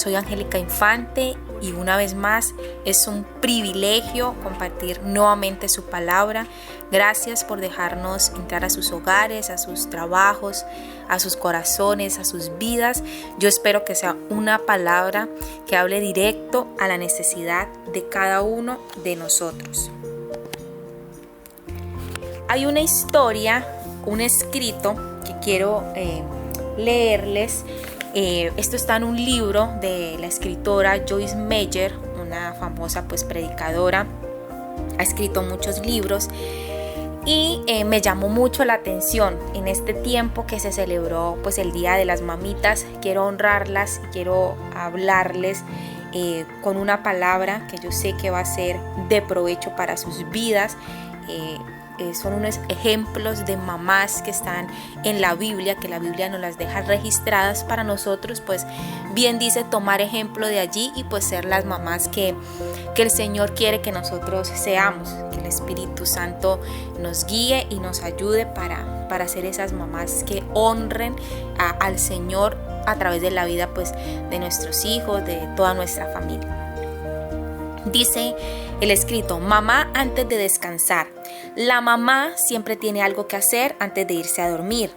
Soy Angélica Infante y una vez más es un privilegio compartir nuevamente su palabra. Gracias por dejarnos entrar a sus hogares, a sus trabajos, a sus corazones, a sus vidas. Yo espero que sea una palabra que hable directo a la necesidad de cada uno de nosotros. Hay una historia, un escrito que quiero leerles. Esto está en un libro de la escritora Joyce Meyer, una famosa predicadora. Ha escrito muchos libros y me llamó mucho la atención en este tiempo que se celebró el Día de las Mamitas. Quiero honrarlas y quiero hablarles con una palabra que yo sé que va a ser de provecho para sus vidas. Son unos ejemplos de mamás que están en la Biblia, que la Biblia nos las deja registradas para nosotros, bien dice tomar ejemplo de allí y ser las mamás que el Señor quiere que nosotros seamos, que el Espíritu Santo nos guíe y nos ayude para ser esas mamás que honren al Señor a través de la vida de nuestros hijos, de toda nuestra familia. Dice el escrito: mamá antes de descansar. La mamá siempre tiene algo que hacer antes de irse a dormir.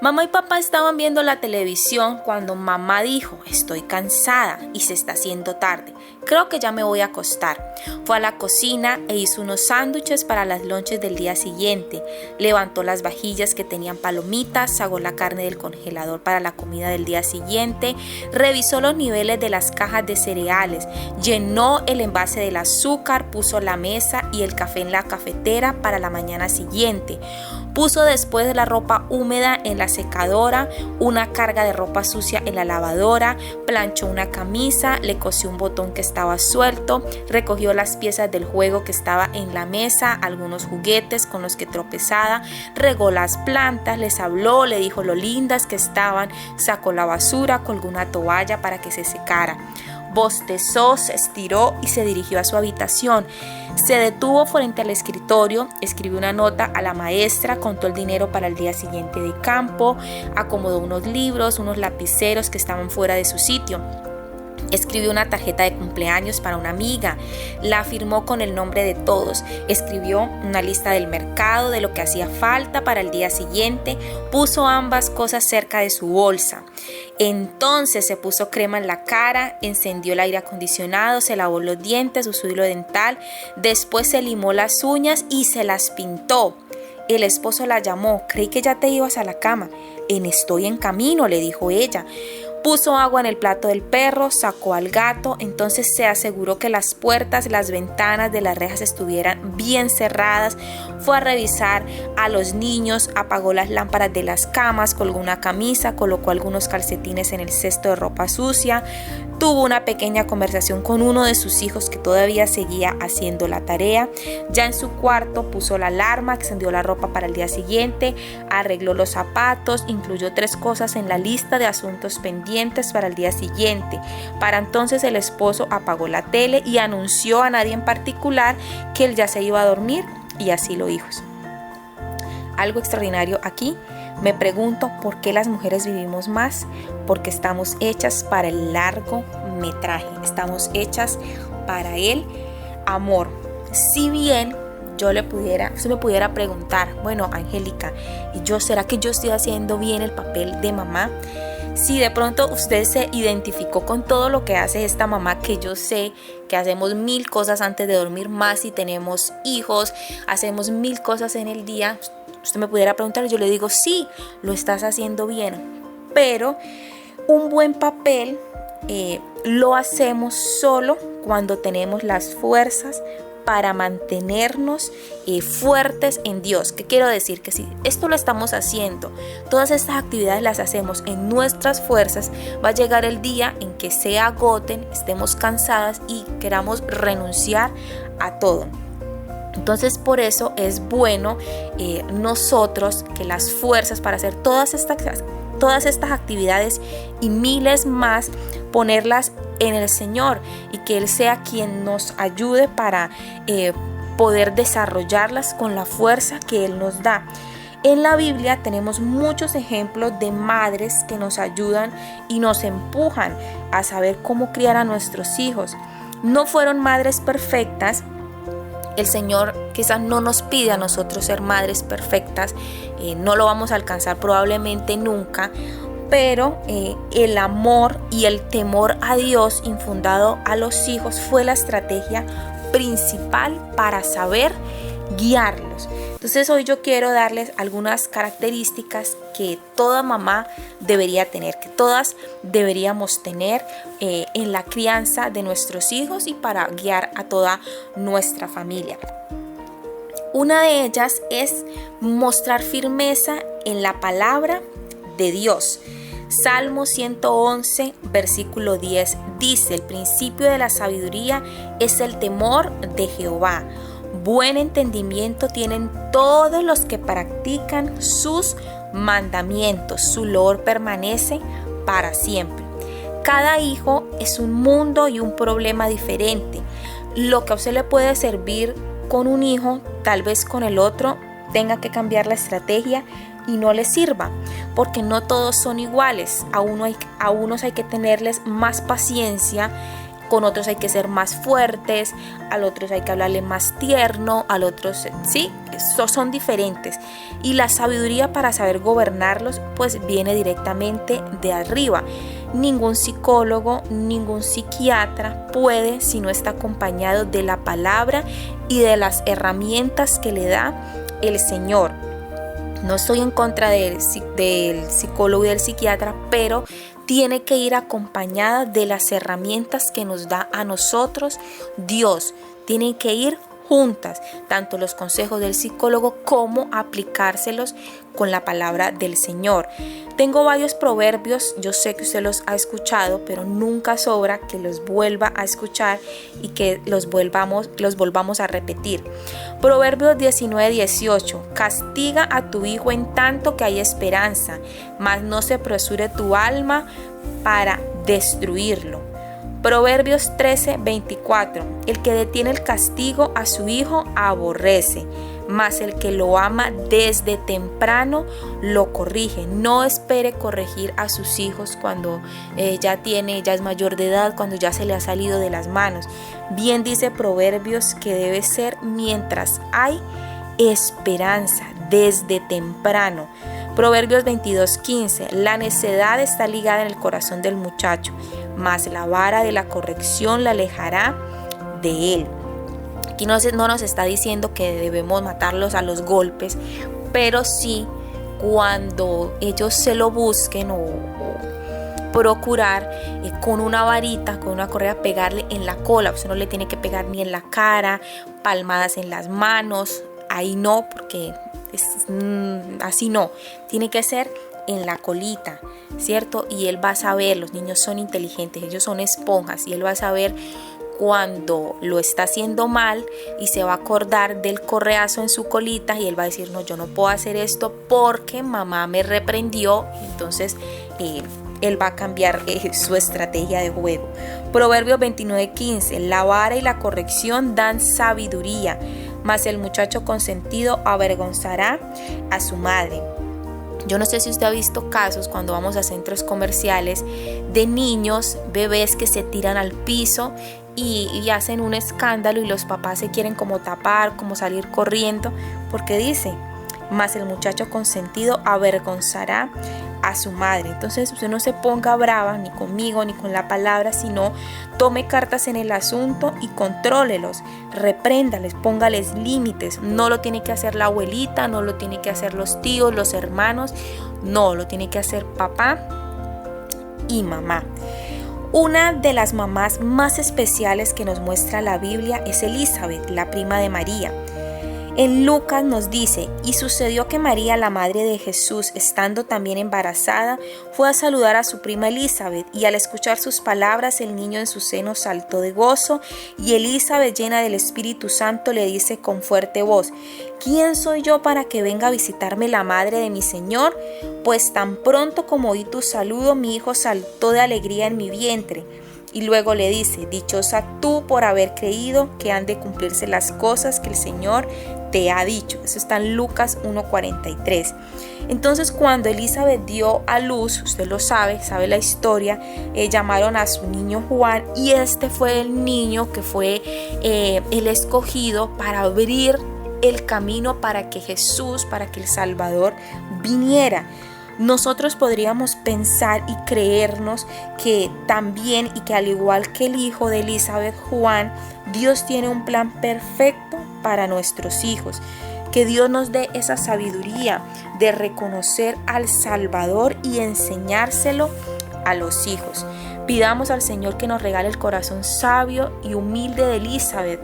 Mamá y papá estaban viendo la televisión cuando mamá dijo: estoy cansada y se está haciendo tarde. Creo que ya me voy a acostar. Fue a la cocina e hizo unos sándwiches para las lonches del día siguiente. Levantó las vajillas que tenían palomitas, sacó la carne del congelador para la comida del día siguiente, revisó los niveles de las cajas de cereales, llenó el envase del azúcar, puso la mesa y el café en la cafetera para la mañana siguiente. Puso después la ropa húmeda en la secadora, una carga de ropa sucia en la lavadora, planchó una camisa, le cosió un botón que estaba suelto, recogió las piezas del juego que estaba en la mesa, algunos juguetes con los que tropezaba, regó las plantas, les habló, le dijo lo lindas que estaban, sacó la basura, colgó una toalla para que se secara. Bostezó, se estiró y se dirigió a su habitación. Se detuvo frente al escritorio, escribió una nota a la maestra, contó el dinero para el día siguiente de campo, acomodó unos libros, unos lapiceros que estaban fuera de su sitio. Escribió una tarjeta de cumpleaños para una amiga, la firmó con el nombre de todos, escribió una lista del mercado, de lo que hacía falta para el día siguiente, puso ambas cosas cerca de su bolsa. Entonces se puso crema en la cara, encendió el aire acondicionado, se lavó los dientes, usó hilo dental, después se limó las uñas y se las pintó. El esposo la llamó: creí que ya te ibas a la cama. Estoy en camino, le dijo ella. Puso agua en el plato del perro, sacó al gato, entonces se aseguró que las puertas, las ventanas de las rejas estuvieran bien cerradas, fue a revisar a los niños, apagó las lámparas de las camas, colgó una camisa, colocó algunos calcetines en el cesto de ropa sucia, tuvo una pequeña conversación con uno de sus hijos que todavía seguía haciendo la tarea. Ya en su cuarto puso la alarma, extendió la ropa para el día siguiente, arregló los zapatos, incluyó 3 cosas en la lista de asuntos pendientes para el día siguiente. Para entonces el esposo apagó la tele y anunció a nadie en particular que él ya se iba a dormir, y así lo hizo. Algo extraordinario aquí. Me pregunto por qué las mujeres vivimos más, porque estamos hechas para el largometraje, estamos hechas para el amor. Si bien usted me pudiera preguntar: bueno, Angélica, ¿será que yo estoy haciendo bien el papel de mamá? Si de pronto usted se identificó con todo lo que hace esta mamá, que yo sé que hacemos 1000 cosas antes de dormir, más si tenemos hijos, hacemos 1000 cosas en el día, usted me pudiera preguntar, yo le digo: sí, lo estás haciendo bien, pero un buen papel lo hacemos solo cuando tenemos las fuerzas para mantenernos fuertes en Dios. ¿Qué quiero decir? Que si esto lo estamos haciendo, todas estas actividades las hacemos en nuestras fuerzas, va a llegar el día en que se agoten, estemos cansadas y queramos renunciar a todo. Entonces por eso es bueno nosotros que las fuerzas para hacer todas estas actividades y miles más, ponerlas en el Señor y que Él sea quien nos ayude para poder desarrollarlas con la fuerza que Él nos da. En la Biblia tenemos muchos ejemplos de madres que nos ayudan y nos empujan a saber cómo criar a nuestros hijos. No fueron madres perfectas. El Señor quizás no nos pide a nosotros ser madres perfectas, no lo vamos a alcanzar probablemente nunca, pero el amor y el temor a Dios infundado a los hijos fue la estrategia principal para saber guiarlos. Entonces hoy yo quiero darles algunas características que toda mamá debería tener, que todas deberíamos tener en la crianza de nuestros hijos y para guiar a toda nuestra familia. Una de ellas es mostrar firmeza en la palabra de Dios. Salmo 111, versículo 10 dice: el principio de la sabiduría es el temor de Jehová. Buen entendimiento tienen todos los que practican sus mandamientos. Su loor permanece para siempre. Cada hijo es un mundo y un problema diferente. Lo que a usted le puede servir con un hijo, tal vez con el otro tenga que cambiar la estrategia y no les sirva, porque no todos son iguales. A unos hay que tenerles más paciencia, con otros hay que ser más fuertes, al otros hay que hablarle más tierno, al otros sí, son diferentes. Y la sabiduría para saber gobernarlos pues viene directamente de arriba. Ningún psicólogo, ningún psiquiatra puede si no está acompañado de la palabra y de las herramientas que le da el Señor. No estoy en contra del psicólogo y del psiquiatra, pero tiene que ir acompañada de las herramientas que nos da a nosotros Dios. Tienen que ir juntas, tanto los consejos del psicólogo como aplicárselos con la palabra del Señor. Tengo varios proverbios, yo sé que usted los ha escuchado, pero nunca sobra que los vuelva a escuchar y que los volvamos a repetir. Proverbios 19:18: castiga a tu hijo en tanto que hay esperanza, mas no se apresure tu alma para destruirlo. Proverbios 13:24: el que detiene el castigo a su hijo aborrece, mas el que lo ama desde temprano lo corrige. No espere corregir a sus hijos cuando ya es mayor de edad, cuando ya se le ha salido de las manos. Bien dice Proverbios que debe ser mientras hay esperanza, desde temprano. Proverbios 22:15: la necedad está ligada en el corazón del muchacho, mas la vara de la corrección la alejará de él. Aquí no nos está diciendo que debemos matarlos a los golpes, pero sí cuando ellos se lo busquen o procurar con una varita, con una correa, pegarle en la cola. Usted no le tiene que pegar ni en la cara, palmadas en las manos, ahí no, porque así no, tiene que ser en la colita, ¿cierto? Y él va a saber, los niños son inteligentes, ellos son esponjas, y él va a saber cuando lo está haciendo mal y se va a acordar del correazo en su colita y él va a decir: no, yo no puedo hacer esto porque mamá me reprendió. Entonces él va a cambiar su estrategia de juego. Proverbios 29:15: la vara y la corrección dan sabiduría, mas el muchacho consentido avergonzará a su madre. Yo no sé si usted ha visto casos cuando vamos a centros comerciales de niños, bebés que se tiran al piso y hacen un escándalo y los papás se quieren como tapar, como salir corriendo, porque dice: mas el muchacho consentido avergonzará a su madre. Entonces usted no se ponga brava ni conmigo ni con la palabra, sino tome cartas en el asunto y contrólelos, repréndales, póngales límites. No lo tiene que hacer la abuelita, no lo tiene que hacer los tíos, los hermanos, no, lo tiene que hacer papá y mamá. Una de las mamás más especiales que nos muestra la Biblia es Elizabeth, la prima de María. En Lucas nos dice: y sucedió que María, la madre de Jesús, estando también embarazada, fue a saludar a su prima Elizabeth, y al escuchar sus palabras el niño en su seno saltó de gozo, y Elizabeth, llena del Espíritu Santo, le dice con fuerte voz: ¿quién soy yo para que venga a visitarme la madre de mi Señor? Pues tan pronto como oí tu saludo, mi hijo saltó de alegría en mi vientre. Y luego le dice: dichosa tú por haber creído que han de cumplirse las cosas que el Señor te ha dicho. Eso está en Lucas 1:43. Entonces cuando Elizabeth dio a luz, usted lo sabe la historia, llamaron a su niño Juan, y este fue el niño que fue el escogido para abrir el camino para que Jesús, para que el Salvador viniera. Nosotros podríamos pensar y creernos que también, y que al igual que el hijo de Elizabeth, Juan, Dios tiene un plan perfecto para nuestros hijos. Que Dios nos dé esa sabiduría de reconocer al Salvador y enseñárselo a los hijos. Pidamos al Señor que nos regale el corazón sabio y humilde de Elizabeth,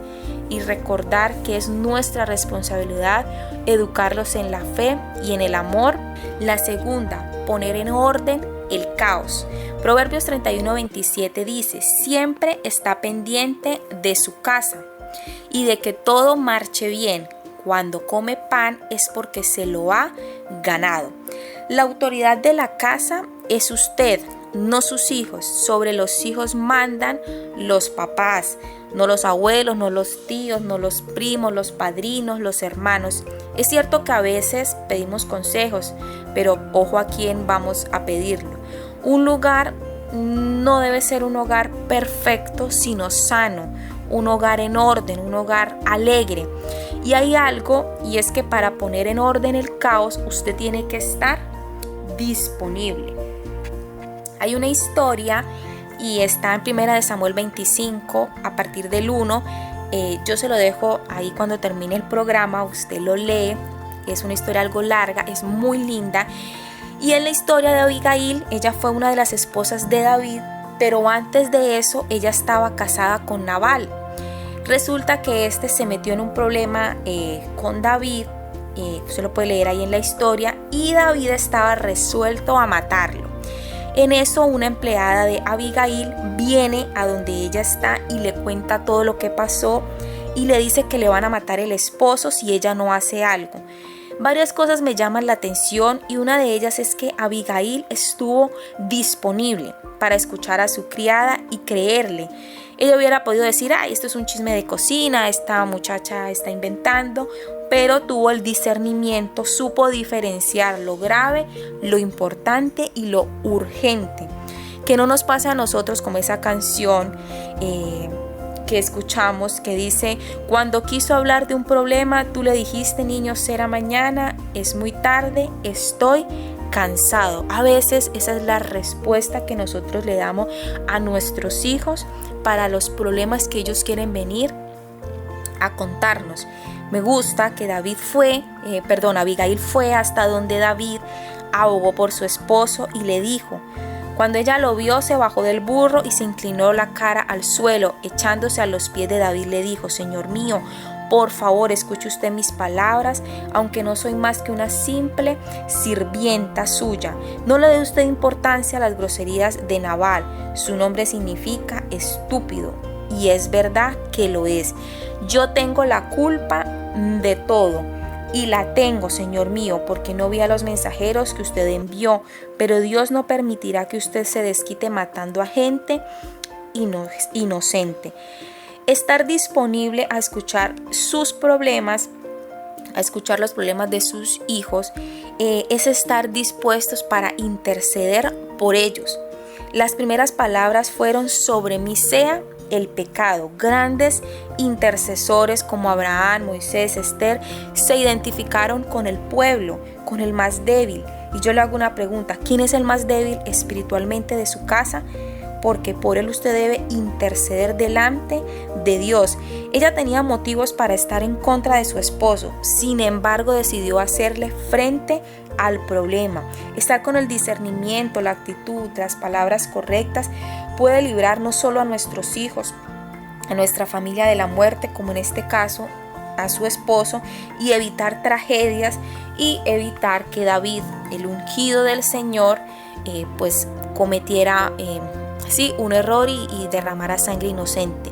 y recordar que es nuestra responsabilidad educarlos en la fe y en el amor. La segunda, poner en orden el caos. Proverbios 31:27 dice: siempre está pendiente de su casa y de que todo marche bien. Cuando come pan es porque se lo ha ganado. La autoridad de la casa es usted, no sus hijos. Sobre los hijos mandan los papás, no los abuelos, no los tíos, no los primos, los padrinos, los hermanos. Es cierto que a veces pedimos consejos, pero ojo a quién vamos a pedirlo. Un lugar no debe ser un hogar perfecto, sino sano, un hogar en orden, un hogar alegre. Y hay algo, y es que para poner en orden el caos, usted tiene que estar disponible. Hay una historia y está en 1 Samuel 25, a partir del 1. Yo se lo dejo ahí cuando termine el programa, usted lo lee. Es una historia algo larga, es muy linda. Y en la historia de Abigail, ella fue una de las esposas de David, pero antes de eso ella estaba casada con Nabal. Resulta que este se metió en un problema con David, usted lo puede leer ahí en la historia, y David estaba resuelto a matarlo. En eso una empleada de Abigail viene a donde ella está y le cuenta todo lo que pasó y le dice que le van a matar el esposo si ella no hace algo. Varias cosas me llaman la atención, y una de ellas es que Abigail estuvo disponible para escuchar a su criada y creerle. Ella hubiera podido decir: ay, esto es un chisme de cocina, esta muchacha está inventando, pero tuvo el discernimiento, supo diferenciar lo grave, lo importante y lo urgente. Que no nos pase a nosotros como esa canción que escuchamos, que dice: cuando quiso hablar de un problema, tú le dijiste: niño, será mañana, es muy tarde, estoy cansado. A veces esa es la respuesta que nosotros le damos a nuestros hijos para los problemas que ellos quieren venir a contarnos. Me gusta que Abigail fue hasta donde David, abogó por su esposo y le dijo. Cuando ella lo vio, se bajó del burro y se inclinó la cara al suelo, echándose a los pies de David le dijo: Señor mío, por favor, escuche usted mis palabras, aunque no soy más que una simple sirvienta suya. No le dé usted importancia a las groserías de Nabal. Su nombre significa estúpido, y es verdad que lo es. Yo tengo la culpa de todo, y la tengo, Señor mío, porque no vi a los mensajeros que usted envió, pero Dios no permitirá que usted se desquite matando a gente inocente. Estar disponible a escuchar sus problemas, a escuchar los problemas de sus hijos, es estar dispuestos para interceder por ellos. Las primeras palabras fueron: sobre mí sea el pecado. Grandes intercesores como Abraham, Moisés, Esther se identificaron con el pueblo, con el más débil. Y yo le hago una pregunta: ¿quién es el más débil espiritualmente de su casa? Porque por él usted debe interceder delante de Dios. Ella tenía motivos para estar en contra de su esposo, sin embargo decidió hacerle frente al problema. Estar con el discernimiento, la actitud, las palabras correctas puede librar no solo a nuestros hijos, a nuestra familia de la muerte, como en este caso a su esposo, y evitar tragedias y evitar que David, el ungido del Señor, pues cometiera un error y derramara sangre inocente.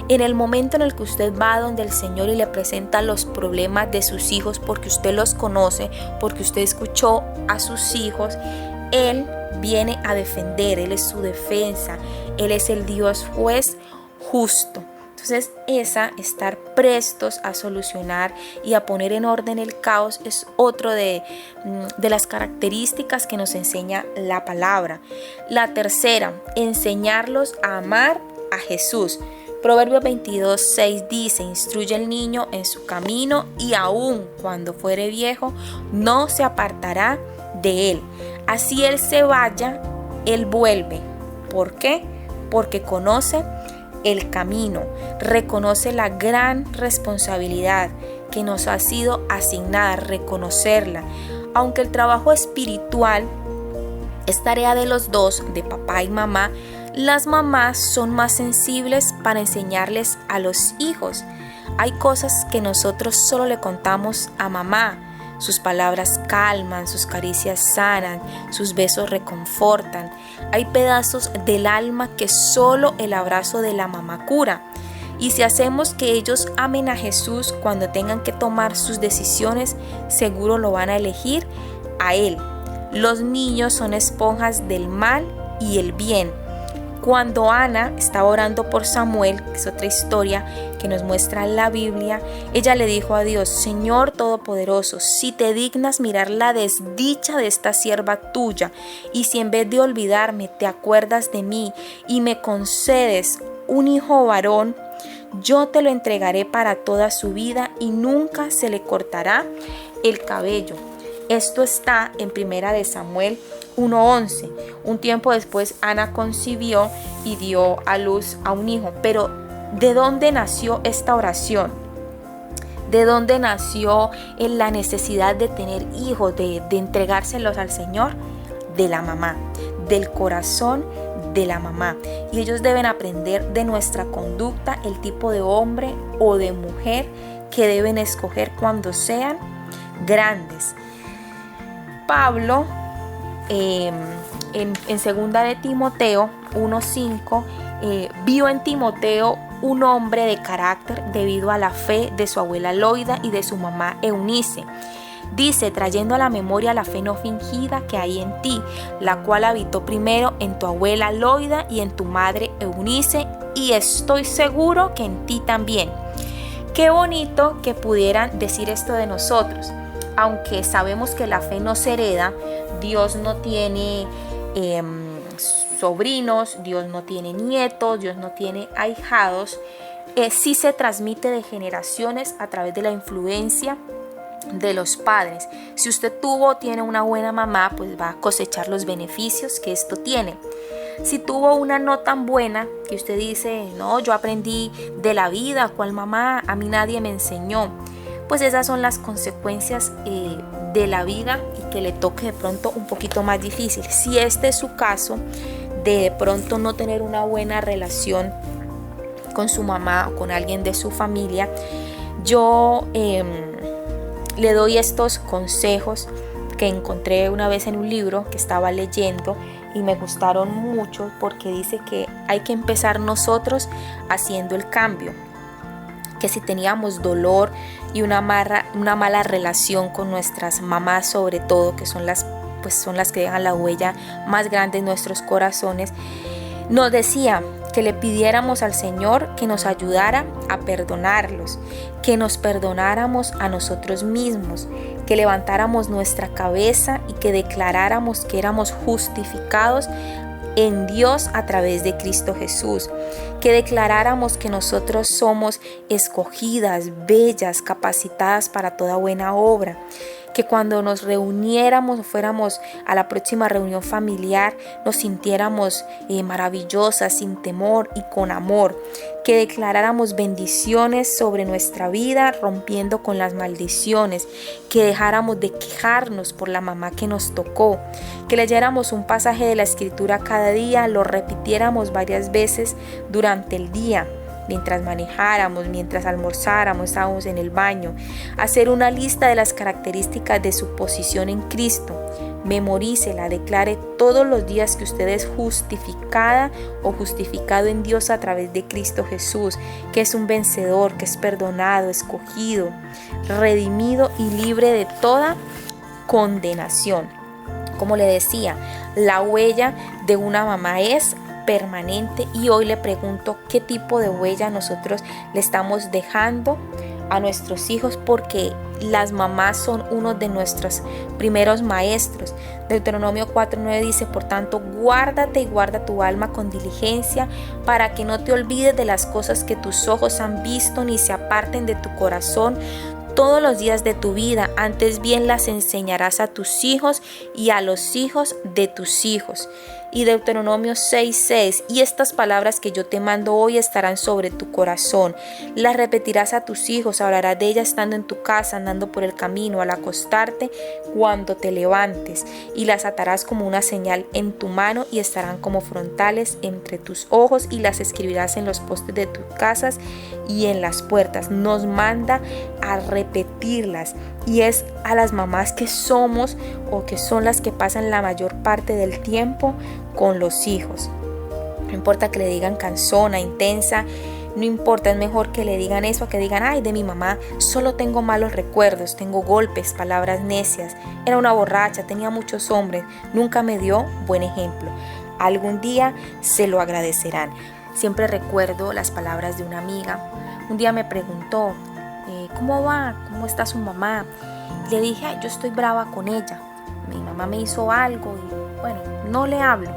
En el momento en el que usted va donde el Señor y le presenta los problemas de sus hijos, porque usted los conoce, porque usted escuchó a sus hijos, Él viene a defender, Él es su defensa, Él es el Dios juez justo. Entonces estar prestos a solucionar y a poner en orden el caos es otro de las características que nos enseña la palabra. La tercera, enseñarlos a amar a Jesús. Proverbios 22:6 dice: instruye al niño en su camino y aun cuando fuere viejo no se apartará de él. Así él se vaya, él vuelve. ¿Por qué? Porque conoce el camino, reconoce la gran responsabilidad que nos ha sido asignada, reconocerla. Aunque el trabajo espiritual es tarea de los dos, de papá y mamá, las mamás son más sensibles para enseñarles a los hijos. Hay cosas que nosotros solo le contamos a mamá. Sus palabras calman, sus caricias sanan, sus besos reconfortan. Hay pedazos del alma que solo el abrazo de la mamá cura. Y si hacemos que ellos amen a Jesús cuando tengan que tomar sus decisiones, seguro lo van a elegir a Él. Los niños son esponjas del mal y el bien. Cuando Ana estaba orando por Samuel, que es otra historia que nos muestra la Biblia, ella le dijo a Dios: Señor Todopoderoso, si te dignas mirar la desdicha de esta sierva tuya, y si en vez de olvidarme te acuerdas de mí y me concedes un hijo varón, yo te lo entregaré para toda su vida y nunca se le cortará el cabello. Esto está en 1 Samuel 1:11. Un tiempo después Ana concibió y dio a luz a un hijo. Pero ¿de dónde nació esta oración? ¿De dónde nació la necesidad de tener hijos, de entregárselos al Señor? De la mamá, del corazón de la mamá. Y ellos deben aprender de nuestra conducta el tipo de hombre o de mujer que deben escoger cuando sean grandes. Pablo en 2 de Timoteo 1:5 vio en Timoteo un hombre de carácter debido a la fe de su abuela Loida y de su mamá Eunice. Dice: trayendo a la memoria la fe no fingida que hay en ti, la cual habitó primero en tu abuela Loida y en tu madre Eunice, y estoy seguro que en ti también. Qué bonito que pudieran decir esto de nosotros. Aunque sabemos que la fe no se hereda, Dios no tiene sobrinos, Dios no tiene nietos, Dios no tiene ahijados, sí se transmite de generaciones a través de la influencia de los padres. Si usted tiene una buena mamá, pues va a cosechar los beneficios que esto tiene. Si tuvo una no tan buena, que usted dice: no, yo aprendí de la vida, ¿cuál mamá? A mí nadie me enseñó. Pues esas son las consecuencias de la vida y que le toque de pronto un poquito más difícil. Si este es su caso, de pronto no tener una buena relación con su mamá o con alguien de su familia, yo le doy estos consejos que encontré una vez en un libro que estaba leyendo y me gustaron mucho, porque dice que hay que empezar nosotros haciendo el cambio. Que si teníamos dolor y una mala relación con nuestras mamás, sobre todo, que son las que dejan la huella más grande en nuestros corazones, nos decía que le pidiéramos al Señor que nos ayudara a perdonarlos, que nos perdonáramos a nosotros mismos, que levantáramos nuestra cabeza y que declaráramos que éramos justificados en Dios a través de Cristo Jesús, que declaráramos que nosotros somos escogidas, bellas, capacitadas para toda buena obra, que cuando nos reuniéramos o fuéramos a la próxima reunión familiar nos sintiéramos maravillosas, sin temor y con amor, que declaráramos bendiciones sobre nuestra vida, rompiendo con las maldiciones, que dejáramos de quejarnos por la mamá que nos tocó, que leyéramos un pasaje de la Escritura cada día, lo repitiéramos varias veces durante el día, mientras manejáramos, mientras almorzáramos, estábamos en el baño, hacer una lista de las características de su posición en Cristo. Memorícela, declare todos los días que usted es justificada o justificado en Dios a través de Cristo Jesús, que es un vencedor, que es perdonado, escogido, redimido y libre de toda condenación. Como le decía, la huella de una mamá es permanente. Y hoy le pregunto qué tipo de huella nosotros le estamos dejando a nuestros hijos, porque las mamás son uno de nuestros primeros maestros. Deuteronomio 4:9 dice: por tanto, guárdate y guarda tu alma con diligencia, para que no te olvides de las cosas que tus ojos han visto, ni se aparten de tu corazón todos los días de tu vida. Antes bien las enseñarás a tus hijos y a los hijos de tus hijos. Y Deuteronomio 6:6: y estas palabras que yo te mando hoy estarán sobre tu corazón. Las repetirás a tus hijos, hablarás de ellas estando en tu casa, andando por el camino, al acostarte, cuando te levantes. Y las atarás como una señal en tu mano, y estarán como frontales entre tus ojos, y las escribirás en los postes de tus casas y en las puertas. Nos manda a repetirlas, y es a las mamás que somos o que son las que pasan la mayor parte del tiempo con los hijos. No importa que le digan cansona, intensa, no importa, es mejor que le digan eso a que digan: ay, de mi mamá solo tengo malos recuerdos, tengo golpes, palabras necias, era una borracha, tenía muchos hombres, nunca me dio buen ejemplo. Algún día se lo agradecerán. Siempre recuerdo las palabras de una amiga. Un día me preguntó: ¿cómo va? ¿Cómo está su mamá? Le dije: ay, yo estoy brava con ella, mi mamá me hizo algo y bueno, no le hablo.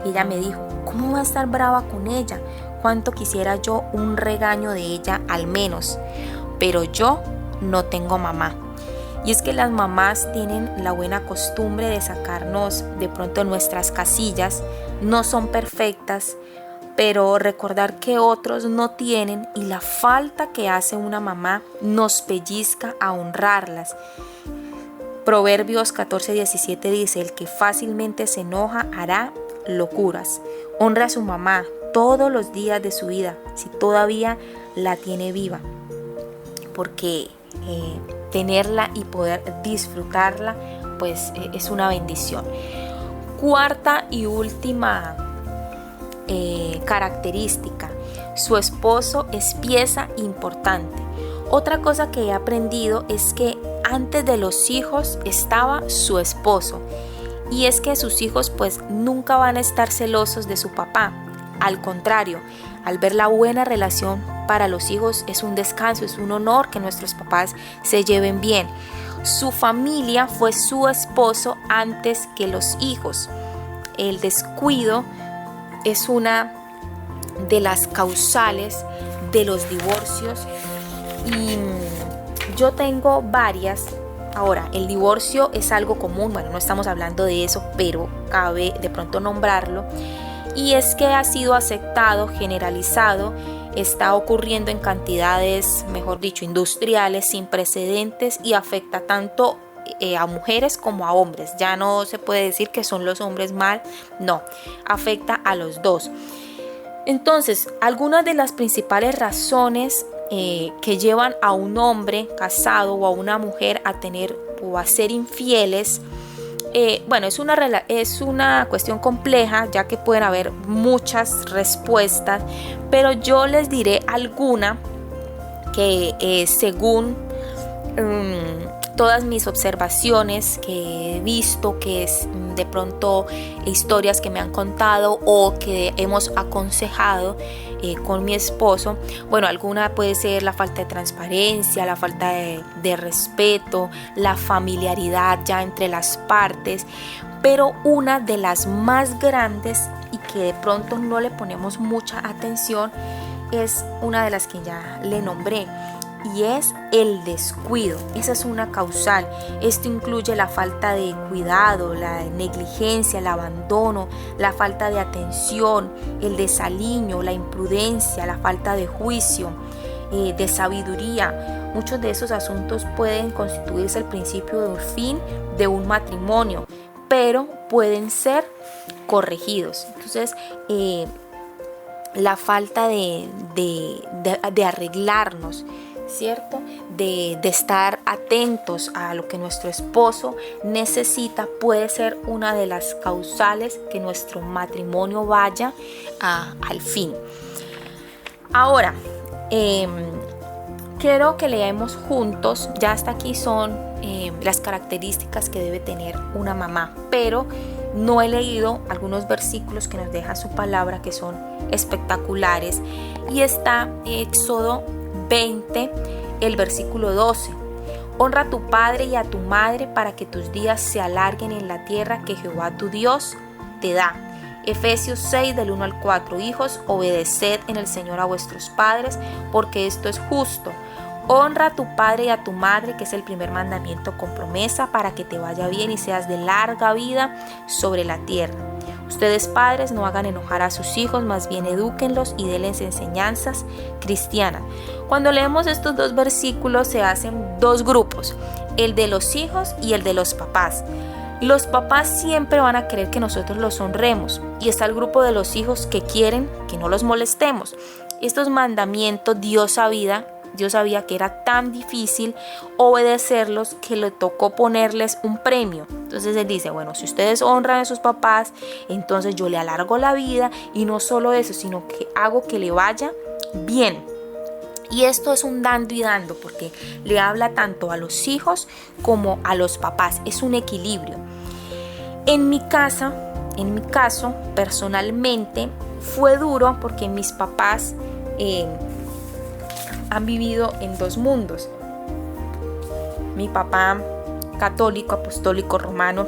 Y ella me dijo: ¿cómo va a estar brava con ella? Cuánto quisiera yo un regaño de ella al menos, pero yo no tengo mamá. Y es que las mamás tienen la buena costumbre de sacarnos de pronto nuestras casillas. No son perfectas, pero recordar que otros no tienen, y la falta que hace una mamá nos pellizca a honrarlas. Proverbios 14:17 dice: el que fácilmente se enoja hará locuras. Honra a su mamá todos los días de su vida, si todavía la tiene viva, porque tenerla y poder disfrutarla pues es una bendición. Cuarta y última característica: su esposo es pieza importante. Otra cosa que he aprendido es que antes de los hijos estaba su esposo, y es que sus hijos pues nunca van a estar celosos de su papá. Al contrario, al ver la buena relación para los hijos, es un descanso, es un honor que nuestros papás se lleven bien. Su familia fue su esposo antes que los hijos. El descuido es una de las causales de los divorcios, y yo tengo varias. Ahora, el divorcio es algo común, bueno, no estamos hablando de eso, pero cabe de pronto nombrarlo, y es que ha sido aceptado, generalizado, está ocurriendo en cantidades, mejor dicho, industriales, sin precedentes, y afecta tanto a mujeres como a hombres. Ya no se puede decir que son los hombres mal, no, afecta a los dos. Entonces, algunas de las principales razones que llevan a un hombre casado o a una mujer a tener o a ser infieles, bueno, es una cuestión compleja, ya que pueden haber muchas respuestas, pero yo les diré alguna que según todas mis observaciones que he visto, que es de pronto historias que me han contado o que hemos aconsejado con mi esposo. Bueno, alguna puede ser la falta de transparencia, la falta de respeto, la familiaridad ya entre las partes, pero una de las más grandes y que de pronto no le ponemos mucha atención es una de las que ya le nombré, y es el descuido. Esa es una causal. Esto incluye la falta de cuidado, la negligencia, el abandono, la falta de atención, el desaliño, la imprudencia, la falta de juicio, de sabiduría. Muchos de esos asuntos pueden constituirse el principio del fin de un matrimonio, pero pueden ser corregidos. Entonces, la falta de arreglarnos, ¿cierto? De estar atentos a lo que nuestro esposo necesita puede ser una de las causales que nuestro matrimonio vaya al fin. Ahora, quiero que leamos juntos, ya hasta aquí son las características que debe tener una mamá, pero no he leído algunos versículos que nos deja su palabra que son espectaculares, y está Éxodo 20, el versículo 12. Honra a tu padre y a tu madre para que tus días se alarguen en la tierra que Jehová tu Dios te da. Efesios 6 del 1 al 4. Hijos, obedeced en el Señor a vuestros padres, porque esto es justo. Honra a tu padre y a tu madre, que es el primer mandamiento con promesa, para que te vaya bien y seas de larga vida sobre la tierra. Ustedes, padres, no hagan enojar a sus hijos, más bien edúquenlos y denles enseñanzas cristianas. Cuando leemos estos dos versículos se hacen dos grupos, el de los hijos y el de los papás. Los papás siempre van a querer que nosotros los honremos, y está el grupo de los hijos que quieren que no los molestemos. Estos mandamientos Dios sabía que era tan difícil obedecerlos que le tocó ponerles un premio. Entonces él dice, bueno, si ustedes honran a sus papás, entonces yo le alargo la vida, y no solo eso, sino que hago que le vaya bien. Y esto es un dando y dando, porque le habla tanto a los hijos como a los papás. Es un equilibrio. En mi caso, personalmente, fue duro porque mis papás han vivido en dos mundos. Mi papá, católico, apostólico, romano,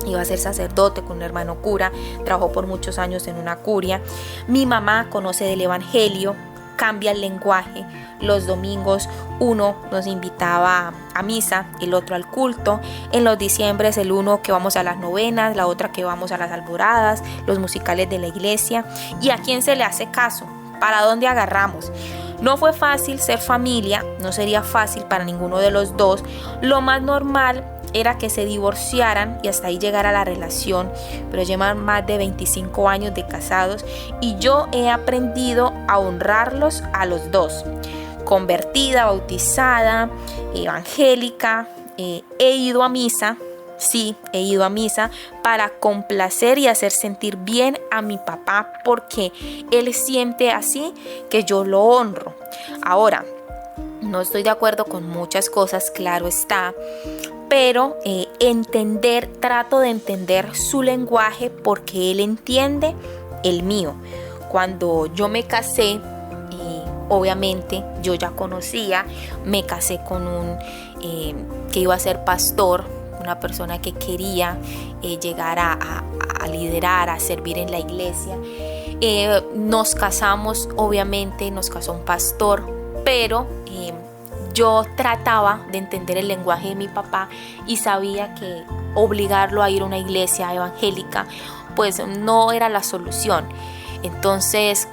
iba a ser sacerdote con un hermano cura, trabajó por muchos años en una curia. Mi mamá conoce del evangelio, cambia el lenguaje. Los domingos uno nos invitaba a misa, el otro al culto. En los diciembres el uno que vamos a las novenas, la otra que vamos a las alboradas, los musicales de la iglesia. ¿Y a quién se le hace caso? ¿Para dónde agarramos? No fue fácil ser familia, no sería fácil para ninguno de los dos. Lo más normal era que se divorciaran y hasta ahí llegara la relación, pero llevan más de 25 años de casados y yo he aprendido a honrarlos a los dos. Convertida, bautizada, evangélica, he ido a misa. Sí, he ido a misa para complacer y hacer sentir bien a mi papá, porque él siente así que yo lo honro. Ahora, no estoy de acuerdo con muchas cosas, claro está, pero trato de entender su lenguaje porque él entiende el mío. Cuando yo me casé, obviamente yo ya conocía, me casé con un que iba a ser pastor, una persona que quería llegar a liderar, a servir en la iglesia. Nos casamos, obviamente nos casó un pastor, pero yo trataba de entender el lenguaje de mi papá y sabía que obligarlo a ir a una iglesia evangélica pues no era la solución. Entonces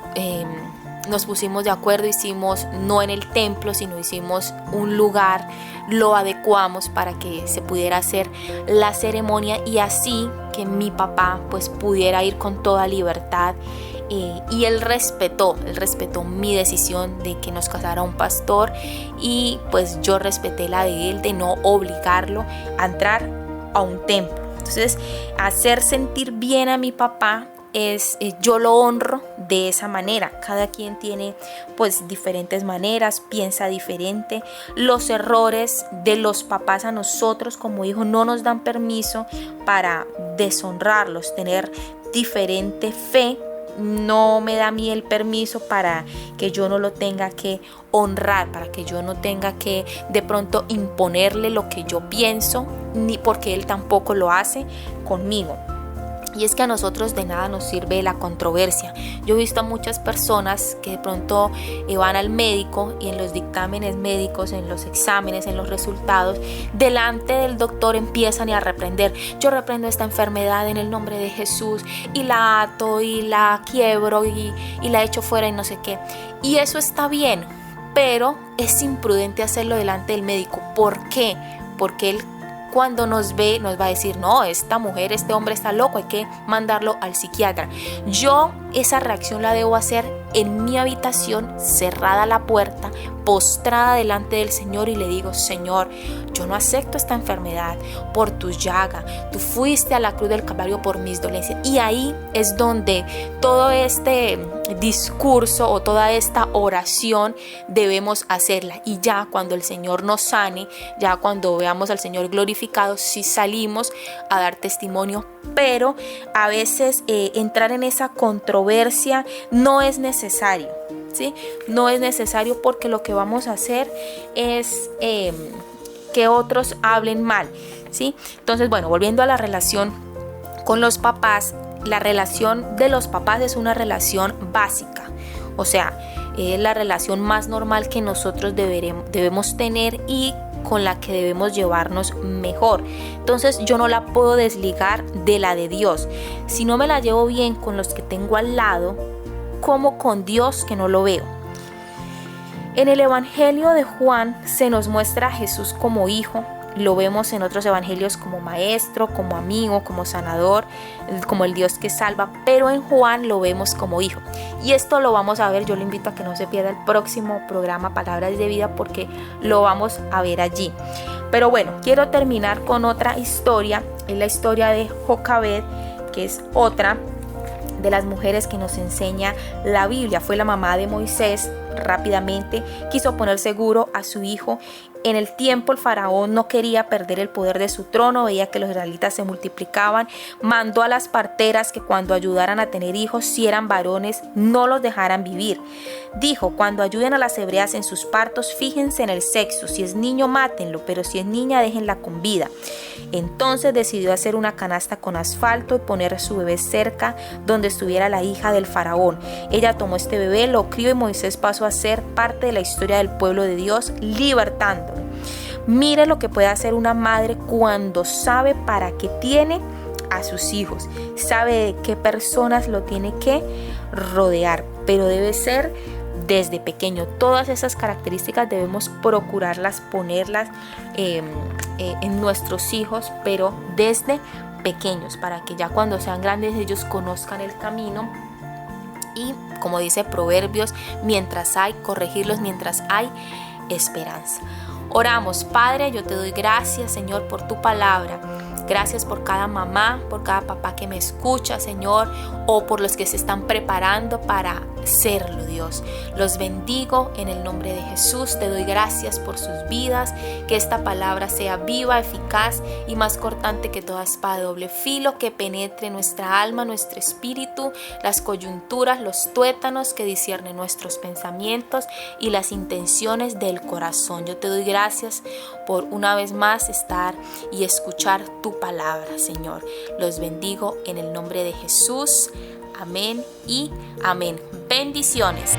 nos pusimos de acuerdo, hicimos no en el templo, sino hicimos un lugar, lo adecuamos para que se pudiera hacer la ceremonia y así que mi papá pues pudiera ir con toda libertad. Y él respetó mi decisión de que nos casara un pastor, y pues yo respeté la de él de no obligarlo a entrar a un templo. Entonces, hacer sentir bien a mi papá yo lo honro de esa manera. Cada quien tiene pues diferentes maneras, piensa diferente. Los errores de los papás a nosotros como hijos no nos dan permiso para deshonrarlos. Tener diferente fe no me da a mí el permiso para que yo no lo tenga que honrar, para que yo no tenga que de pronto imponerle lo que yo pienso, ni porque él tampoco lo hace conmigo. Y es que a nosotros de nada nos sirve la controversia. Yo he visto a muchas personas que de pronto van al médico y en los dictámenes médicos, en los exámenes, en los resultados, delante del doctor empiezan a reprender. Yo reprendo esta enfermedad en el nombre de Jesús y la ato y la quiebro y la echo fuera y no sé qué. Y eso está bien, pero es imprudente hacerlo delante del médico. ¿Por qué? Porque él, cuando nos ve, nos va a decir, no, esta mujer, este hombre está loco, hay que mandarlo al psiquiatra. Yo esa reacción la debo hacer en mi habitación, cerrada la puerta, postrada delante del Señor, y le digo, Señor, yo no acepto esta enfermedad por tu llaga. Tú fuiste a la cruz del Calvario por mis dolencias. Y ahí es donde todo este discurso o toda esta oración debemos hacerla, y ya cuando el Señor nos sane, ya cuando veamos al Señor glorificado, sí salimos a dar testimonio. Pero a veces entrar en esa controversia no es necesario, ¿sí? No es necesario, porque lo que vamos a hacer es que otros hablen mal, ¿sí? Entonces, bueno, volviendo a la relación con los papás, la relación de los papás es una relación básica, o sea, es la relación más normal que nosotros debemos tener y con la que debemos llevarnos mejor. Entonces yo no la puedo desligar de la de Dios. Si no me la llevo bien con los que tengo al lado, como con Dios que no lo veo. En el Evangelio de Juan se nos muestra a Jesús como hijo. Lo vemos en otros evangelios como maestro, como amigo, como sanador, como el Dios que salva, pero en Juan lo vemos como hijo. Y esto lo vamos a ver, yo le invito a que no se pierda el próximo programa Palabras de Vida, porque lo vamos a ver allí. Pero bueno, quiero terminar con otra historia, es la historia de Jocabed, que es otra de las mujeres que nos enseña la Biblia. Fue la mamá de Moisés. Rápidamente quiso poner seguro a su hijo. En el tiempo el faraón no quería perder el poder de su trono, veía que los israelitas se multiplicaban, mandó a las parteras que cuando ayudaran a tener hijos, si eran varones, no los dejaran vivir. Dijo: cuando ayuden a las hebreas en sus partos, fíjense en el sexo, si es niño mátenlo, pero si es niña déjenla con vida. Entonces decidió hacer una canasta con asfalto y poner a su bebé cerca donde estuviera la hija del faraón. Ella tomó este bebé, lo crió, y Moisés pasó a ser parte de la historia del pueblo de Dios, libertándolo. Mire lo que puede hacer una madre cuando sabe para qué tiene a sus hijos, sabe de qué personas lo tiene que rodear, pero debe ser desde pequeño. Todas esas características debemos procurarlas, ponerlas en nuestros hijos, pero desde pequeños, para que ya cuando sean grandes ellos conozcan el camino. Y como dice Proverbios, mientras hay, corregirlos mientras hay esperanza. Oramos. Padre, yo te doy gracias, Señor, por tu palabra. Gracias por cada mamá, por cada papá que me escucha, Señor, o por los que se están preparando para serlo, Dios. Los bendigo en el nombre de Jesús. Te doy gracias por sus vidas. Que esta palabra sea viva, eficaz y más cortante que toda espada de doble filo, que penetre nuestra alma, nuestro espíritu, las coyunturas, los tuétanos, que discierne nuestros pensamientos y las intenciones del corazón. Yo te doy gracias por una vez más estar y escuchar tu palabra, Señor. Los bendigo en el nombre de Jesús. Amén y amén. Bendiciones.